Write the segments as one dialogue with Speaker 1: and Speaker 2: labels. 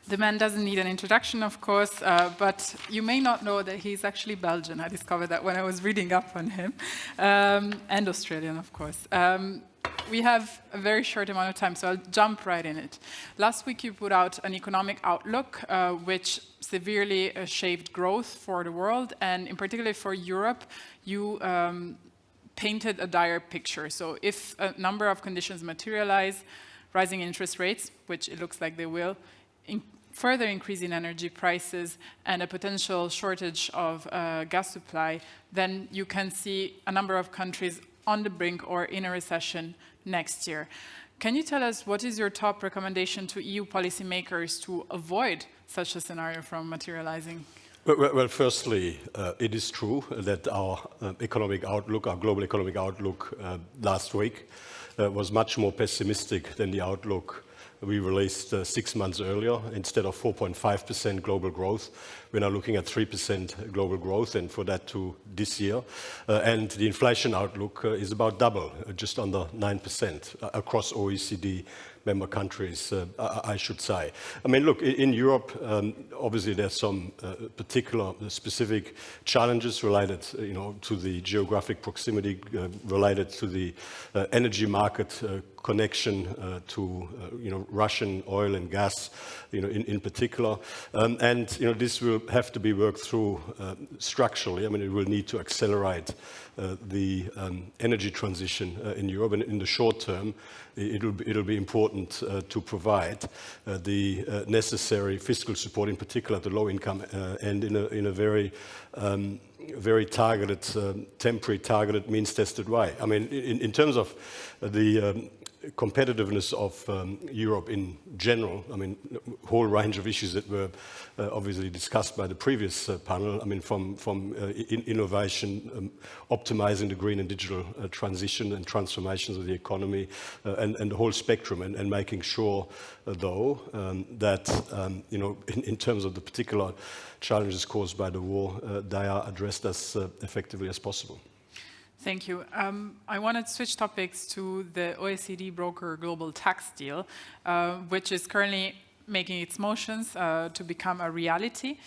Speaker 1: The man doesn't need an introduction, of course, but you may not know that he's actually Belgian. I discovered that when I was reading up on him, and Australian, of course. We have a very short amount of time, so I'll jump right in it. Last week you put out an economic outlook, which severely shaved growth for the world, and in particular for Europe, you painted a dire picture. So if a number of conditions materialize, rising interest rates, which it looks like they will, further increase in energy prices and a potential shortage of gas supply, then you can see a number of countries on the brink or in a recession next year. Can you tell us what is your top recommendation to EU policymakers to avoid such a scenario from materializing?
Speaker 2: Well, firstly, it is true that our economic outlook, our global economic outlook last week was much more pessimistic than the outlook we released 6 months earlier. Instead of 4.5% global growth, we're now looking at 3% global growth, and for that to this year. And the inflation outlook is about double, just under 9% across OECD member countries, I should say. I mean, look, in Europe, obviously there's some particular specific challenges related, to the geographic proximity, related to the energy market connection to, Russian oil and gas, in particular. And this will have to be worked through structurally. I mean, it will need to accelerate the energy transition in Europe, and in the short term, it'll be important to provide the necessary fiscal support, in particular at the low income and in a very very targeted, temporary targeted, means-tested way. I mean, in terms of the competitiveness of Europe in general, I mean, a whole range of issues that were obviously discussed by the previous panel, I mean, from innovation, optimizing the green and digital transition and transformations of the economy, and the whole spectrum, and making sure, though, that, in terms of the particular challenges caused by the war, they are addressed as effectively as possible.
Speaker 1: Thank you. I want to switch topics to the OECD broker global tax deal, which is currently making its motions to become a reality.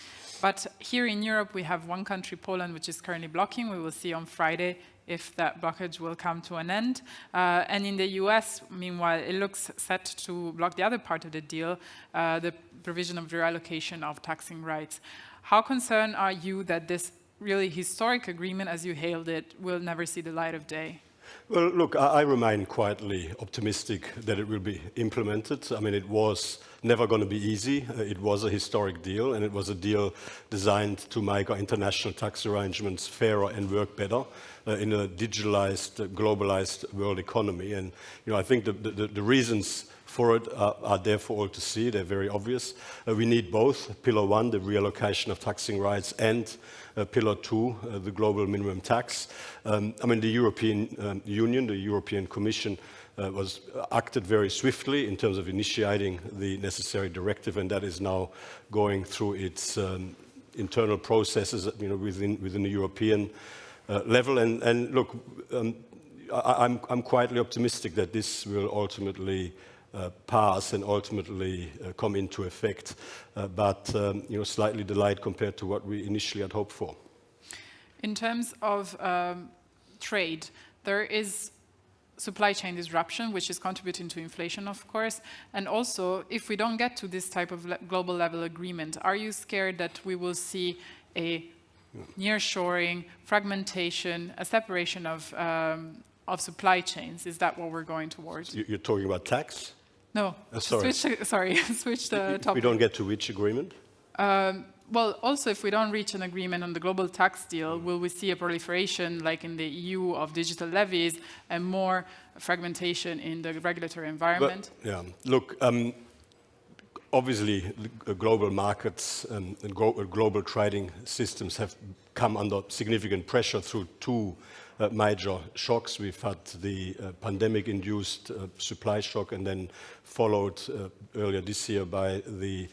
Speaker 1: But here in Europe, we have one country, Poland, which is currently blocking. We will see on Friday if that blockage will come to an end. And in the US, meanwhile, it looks set to block the other part of the deal, the provision of the reallocation of taxing rights. How concerned are you that this really historic agreement, as you hailed it, will never see the light of day?
Speaker 2: Well, look, I remain quietly optimistic that it will be implemented. I mean, it was never going to be easy. It was a historic deal, and it was a deal designed to make our international tax arrangements fairer and work better in a digitalized, globalized world economy. And I think the reasons for it are there for all to see. They're very obvious. We need both Pillar 1, the reallocation of taxing rights, and Pillar 2, the global minimum tax. I mean, the European Union, the European Commission, acted very swiftly in terms of initiating the necessary directive, and that is now going through its internal processes, within the European level. And look, I'm quietly optimistic that this will ultimately pass and ultimately come into effect, but slightly delayed compared to what we initially had hoped for.
Speaker 1: In terms of trade, there is supply chain disruption, which is contributing to inflation, of course. And also, if we don't get to this type of global level agreement, are you scared that we will see a nearshoring, fragmentation, a separation of supply chains? Is that what we're going towards?
Speaker 2: You're talking about tax?
Speaker 1: No.
Speaker 2: Sorry.
Speaker 1: Switch the topic.
Speaker 2: If we don't get to which agreement?
Speaker 1: Well, also, if we don't reach an agreement on the global tax deal, will we see a proliferation, like in the EU, of digital levies and more fragmentation in the regulatory environment?
Speaker 2: But, yeah. Look, obviously, global markets and global trading systems have come under significant pressure through two major shocks. We've had the pandemic-induced supply shock, and then followed earlier this year by the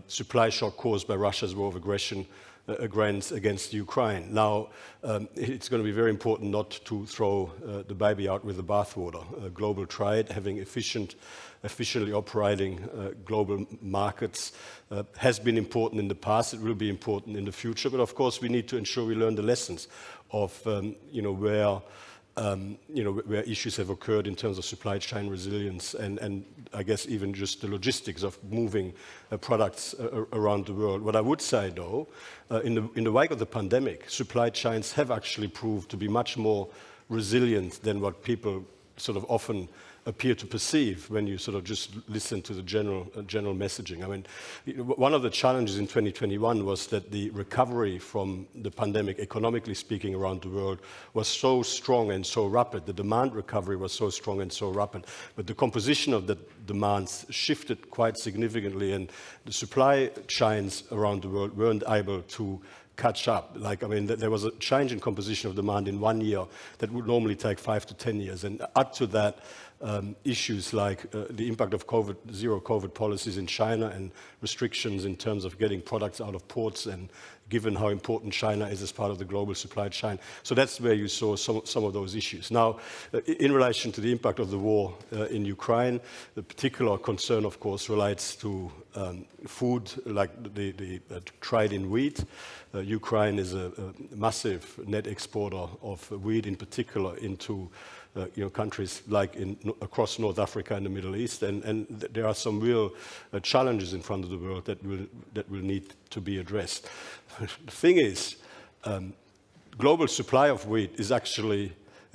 Speaker 2: supply shock caused by Russia's war of aggression grants against Ukraine. Now, it's going to be very important not to throw the baby out with the bathwater. Global trade, having efficiently operating global markets has been important in the past. It will be important in the future. But of course, we need to ensure we learn the lessons of where issues have occurred in terms of supply chain resilience and I guess even just the logistics of moving products around the world. What I would say, though, in the wake of the pandemic, supply chains have actually proved to be much more resilient than what people sort of often appear to perceive when you sort of just listen to the general messaging. I mean, one of the challenges in 2021 was that the recovery from the pandemic, economically speaking, around the world was so strong and so rapid. The demand recovery was so strong and so rapid. But the composition of the demands shifted quite significantly, and the supply chains around the world weren't able to catch up. There was a change in composition of demand in 1 year that would normally take 5 to 10 years. And add to that issues like the impact of zero COVID policies in China and restrictions in terms of getting products out of ports, and given how important China is as part of the global supply chain. So that's where you saw some of those issues. Now, in relation to the impact of the war in Ukraine, the particular concern, of course, relates to food, like the trade in wheat. Ukraine is a massive net exporter of wheat, in particular into countries like across North Africa and the Middle East, and there are some real challenges in front of the world that will need to be addressed. The thing is, global supply of wheat is actually,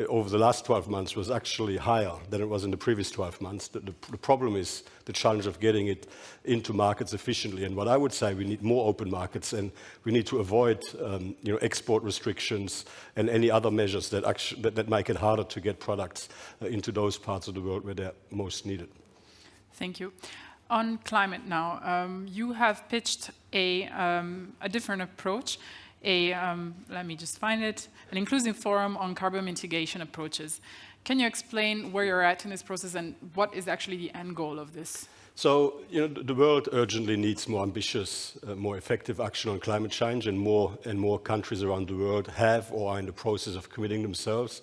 Speaker 2: over the last 12 months, was actually higher than it was in the previous 12 months. The problem is the challenge of getting it into markets efficiently. And what I would say, we need more open markets, and we need to avoid export restrictions and any other measures that make it harder to get products into those parts of the world where they're most needed.
Speaker 1: Thank you. On climate now, you have pitched a different approach. Let me just find it, an inclusive forum on carbon mitigation approaches. Can you explain where you're at in this process and what is actually the end goal of this?
Speaker 2: So, the world urgently needs more ambitious, more effective action on climate change, and more countries around the world have or are in the process of committing themselves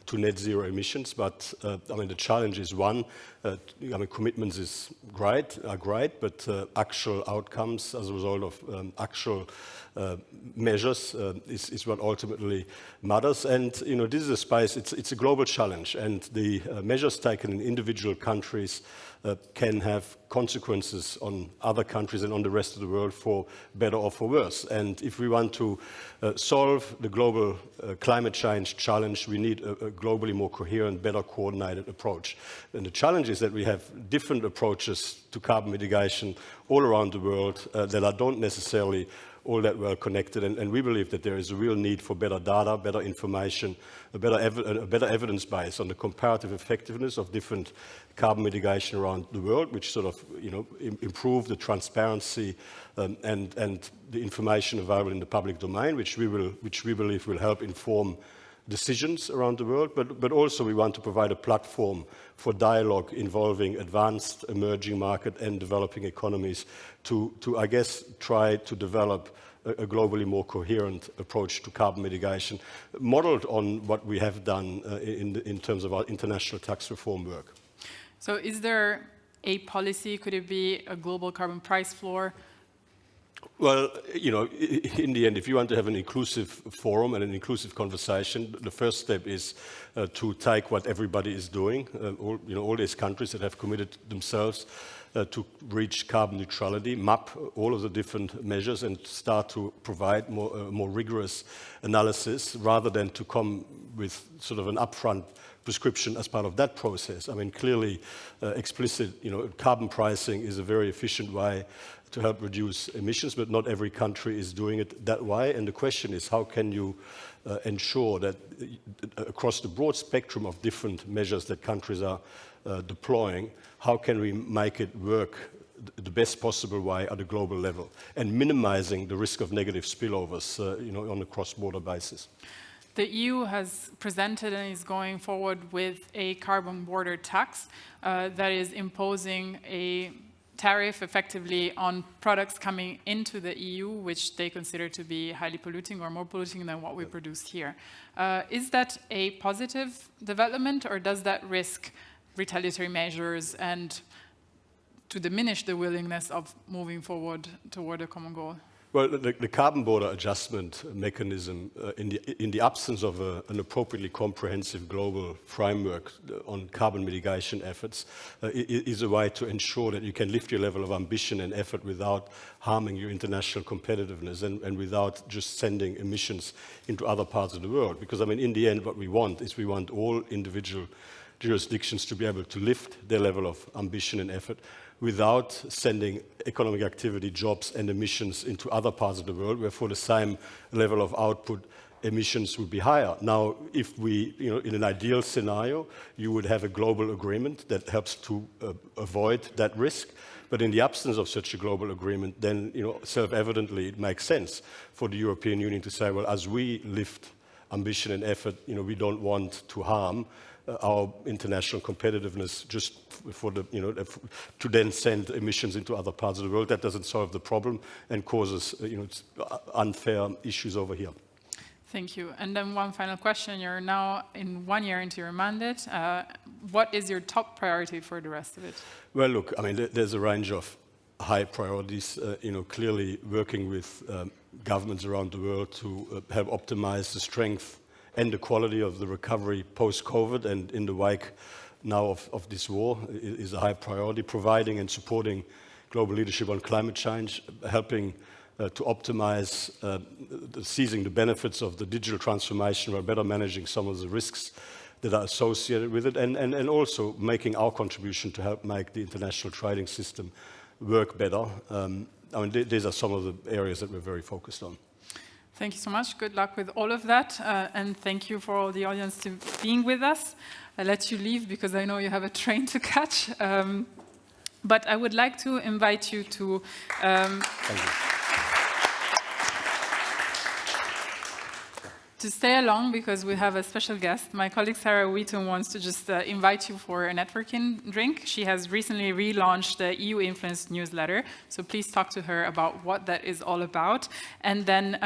Speaker 2: to net zero emissions. But the challenge is one. Commitments are great, but actual outcomes as a result of actual measures is what ultimately matters. And this is a space. It's a global challenge, and the measures taken in individual countries can have consequences on other countries and on the rest of the world, for better or for worse. And if we want to solve the global climate change challenge, we need a globally more coherent, better coordinated approach. And the challenge is that we have different approaches to carbon mitigation all around the world that don't necessarily all that well connected, and we believe that there is a real need for better data, better information, a better evidence base on the comparative effectiveness of different carbon mitigation around the world, which sort of improve the transparency and the information available in the public domain, which we believe will help inform decisions around the world, but also we want to provide a platform for dialogue involving advanced, emerging market and developing economies to I guess, try to develop a globally more coherent approach to carbon mitigation, modeled on what we have done in terms of our international tax reform work.
Speaker 1: So is there a policy? Could it be a global carbon price floor?
Speaker 2: Well, in the end, if you want to have an inclusive forum and an inclusive conversation, the first step is to take what everybody is doing, all these countries that have committed themselves to reach carbon neutrality, map all of the different measures and start to provide more rigorous analysis, rather than to come with sort of an upfront prescription as part of that process. Clearly, explicit, carbon pricing is a very efficient way to help reduce emissions, but not every country is doing it that way. And the question is, how can you ensure that across the broad spectrum of different measures that countries are deploying, how can we make it work the best possible way at a global level, and minimizing the risk of negative spillovers, on a cross-border basis?
Speaker 1: The EU has presented and is going forward with a carbon border tax that is imposing a tariff effectively on products coming into the EU, which they consider to be highly polluting or more polluting than what we produce here. Is that a positive development, or does that risk retaliatory measures and to diminish the willingness of moving forward toward a common goal?
Speaker 2: Well, the carbon border adjustment mechanism, in the absence of an appropriately comprehensive global framework on carbon mitigation efforts, is a way to ensure that you can lift your level of ambition and effort without harming your international competitiveness and without just sending emissions into other parts of the world. Because, I mean, in the end, what we want is we want all individual jurisdictions to be able to lift their level of ambition and effort without sending economic activity, jobs and emissions into other parts of the world where for the same level of output emissions would be higher. Now, if we, in an ideal scenario, you would have a global agreement that helps to avoid that risk. But in the absence of such a global agreement, then, self-evidently it makes sense for the European Union to say, well, as we lift ambition and effort, we don't want to harm our international competitiveness just for the, to then send emissions into other parts of the world. That doesn't solve the problem and causes, unfair issues over here.
Speaker 1: Thank you. And then one final question. You're now 1 year into your mandate. What is your top priority for the rest of it?
Speaker 2: Well, look, I mean, there's a range of high priorities, clearly working with governments around the world to help optimize the strength and the quality of the recovery post-COVID and in the wake now of this war is a high priority. Providing and supporting global leadership on climate change, helping to optimize seizing the benefits of the digital transformation while better managing some of the risks that are associated with it, and also making our contribution to help make the international trading system work better. I mean, these are some of the areas that we're very focused on.
Speaker 1: Thank you so much. Good luck with all of that. And thank you for all the audience to being with us. I'll let you leave because I know you have a train to catch. But I would like to invite you to...
Speaker 2: Thank you.
Speaker 1: To stay along because we have a special guest. My colleague Sarah Wheaton wants to just invite you for a networking drink. She has recently relaunched the EU Influence newsletter, so please talk to her about what that is all about. And then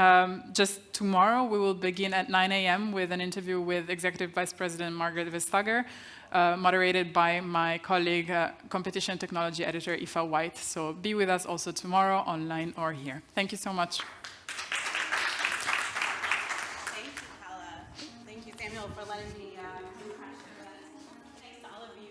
Speaker 1: just tomorrow we will begin at 9 a.m. with an interview with Executive Vice President Margaret Vestager, moderated by my colleague, Competition Technology Editor Aoife White. So be with us also tomorrow, online or here. Thank you so much.
Speaker 3: For letting me crash the event. Thanks to all of you.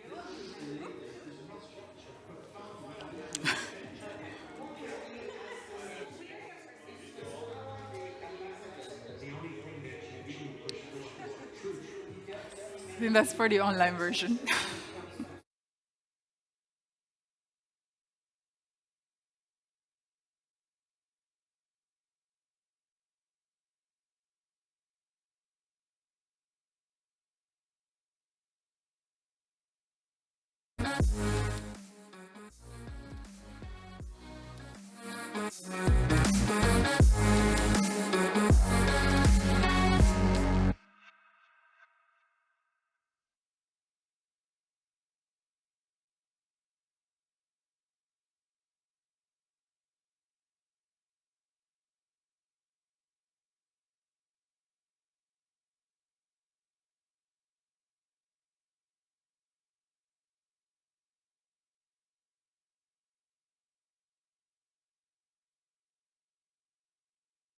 Speaker 1: I think that's for the online version.